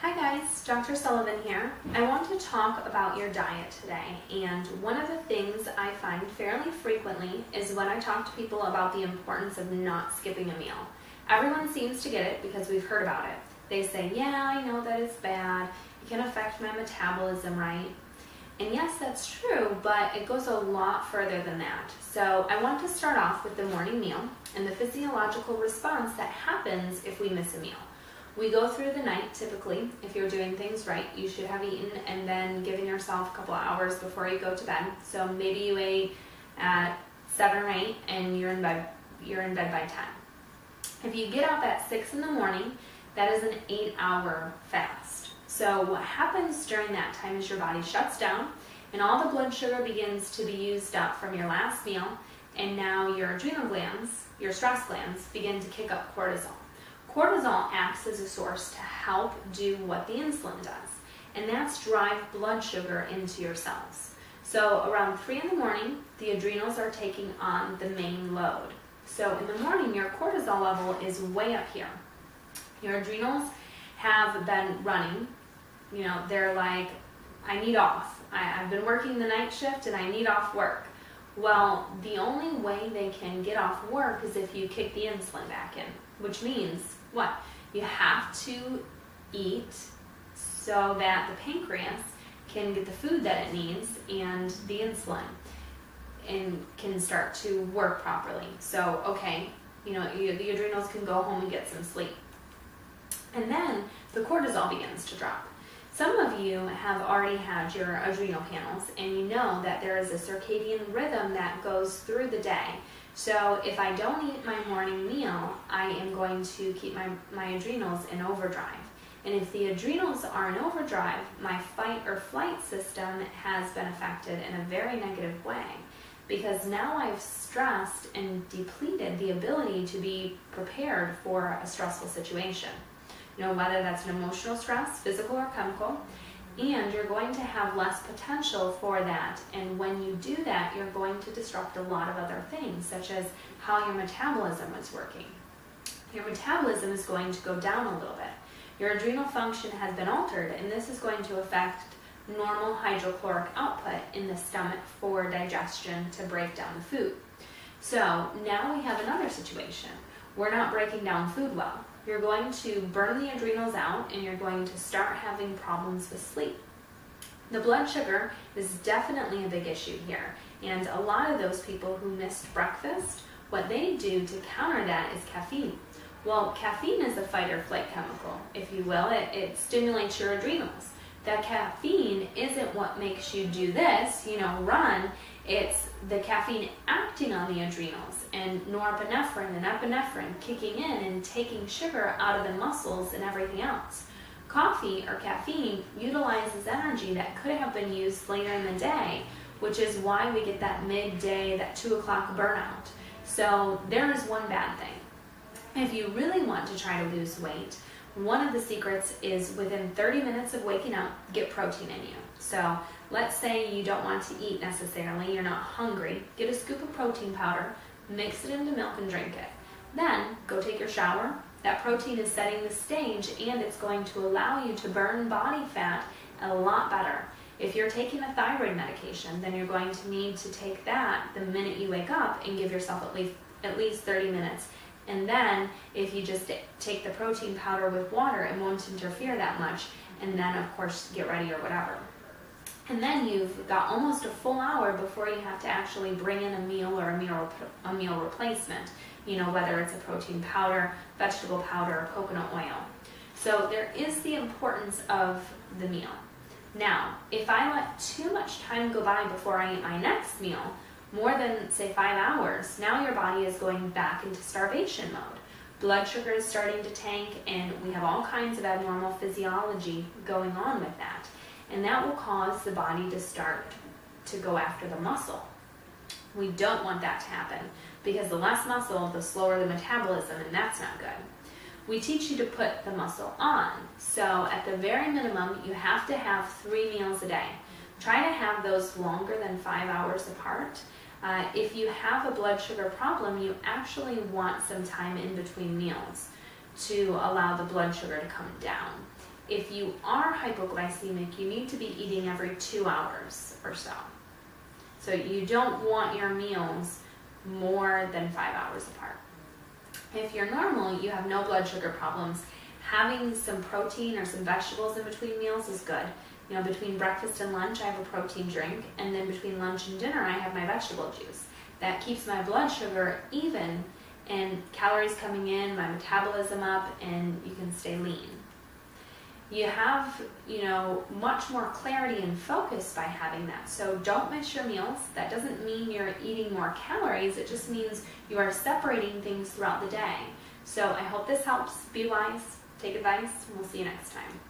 Hi guys, Dr. Sullivan here. I want to talk about your diet today, and one of the things I find fairly frequently is when I talk to people about the importance of not skipping a meal. Everyone seems to get it because we've heard about it. They say, yeah, I know that it's bad, it can affect my metabolism, right? And yes, that's true, but it goes a lot further than that. So I want to start off with the morning meal and the physiological response that happens if we miss a meal. We go through the night typically. If you're doing things right, you should have eaten and then given yourself a couple of hours before you go to bed. So maybe you ate at 7 or 8 and you're in bed by 10. If you get up at 6 in the morning, that is an 8-hour fast. So what happens during that time is your body shuts down and all the blood sugar begins to be used up from your last meal, and now your adrenal glands, your stress glands, begin to kick up cortisol. Cortisol acts as a source to help do what the insulin does, and that's drive blood sugar into your cells. So around 3 in the morning, the adrenals are taking on the main load. So in the morning, your cortisol level is way up here. Your adrenals have been running, they're like, I need off. I've been working the night shift and I need off work. Well, the only way they can get off work is if you kick the insulin back in, which means what? You have to eat so that the pancreas can get the food that it needs and the insulin and can start to work properly. So, okay, the adrenals can go home and get some sleep. And then the cortisol begins to drop. Some of you have already had your adrenal panels and you know that there is a circadian rhythm that goes through the day. So if I don't eat my morning meal, I am going to keep my adrenals in overdrive. And if the adrenals are in overdrive, my fight or flight system has been affected in a very negative way, because now I've stressed and depleted the ability to be prepared for a stressful situation. Whether that's an emotional stress, physical or chemical, and you're going to have less potential for that. And when you do that, you're going to disrupt a lot of other things, such as how your metabolism is working. Your metabolism is going to go down a little bit. Your adrenal function has been altered, and this is going to affect normal hydrochloric output in the stomach for digestion to break down the food. So now we have another situation. We're not breaking down food well. You're going to burn the adrenals out and you're going to start having problems with sleep. The blood sugar is definitely a big issue here. And a lot of those people who missed breakfast, what they do to counter that is caffeine. Well, caffeine is a fight or flight chemical, if you will. It stimulates your adrenals. That caffeine isn't what makes you do this, run. It's the caffeine acting on the adrenals and norepinephrine and epinephrine kicking in and taking sugar out of the muscles and everything else. Coffee or caffeine utilizes energy that could have been used later in the day, which is why we get that midday, that 2 o'clock burnout. So there is one bad thing. If you really want to try to lose weight, one of the secrets is within 30 minutes of waking up, get protein in you. So let's say you don't want to eat necessarily, you're not hungry, get a scoop of protein powder, mix it into milk and drink it. Then go take your shower. That protein is setting the stage and it's going to allow you to burn body fat a lot better. If you're taking a thyroid medication, then you're going to need to take that the minute you wake up and give yourself at least 30 minutes. And then if you just take the protein powder with water, it won't interfere that much. And then of course get ready or whatever. And then you've got almost a full hour before you have to actually bring in a meal or a meal replacement, whether it's a protein powder, vegetable powder, or coconut oil. So there is the importance of the meal. Now, if I let too much time go by before I eat my next meal, more than, say, 5 hours, now your body is going back into starvation mode. Blood sugar is starting to tank, and we have all kinds of abnormal physiology going on with that. And that will cause the body to start to go after the muscle. We don't want that to happen, because the less muscle, the slower the metabolism, and that's not good. We teach you to put the muscle on. So at the very minimum, you have to have 3 meals a day. Try to have those longer than 5 hours apart. If you have a blood sugar problem, you actually want some time in between meals to allow the blood sugar to come down. If you are hypoglycemic, you need to be eating every 2 hours or so. So you don't want your meals more than 5 hours apart. If you're normal, you have no blood sugar problems, having some protein or some vegetables in between meals is good. You know, between breakfast and lunch, I have a protein drink, and then between lunch and dinner, I have my vegetable juice. That keeps my blood sugar even, and calories coming in, my metabolism up, and you can stay lean. You have, much more clarity and focus by having that. So don't miss your meals. That doesn't mean you're eating more calories. It just means you are separating things throughout the day. So I hope this helps. Be wise, take advice, and we'll see you next time.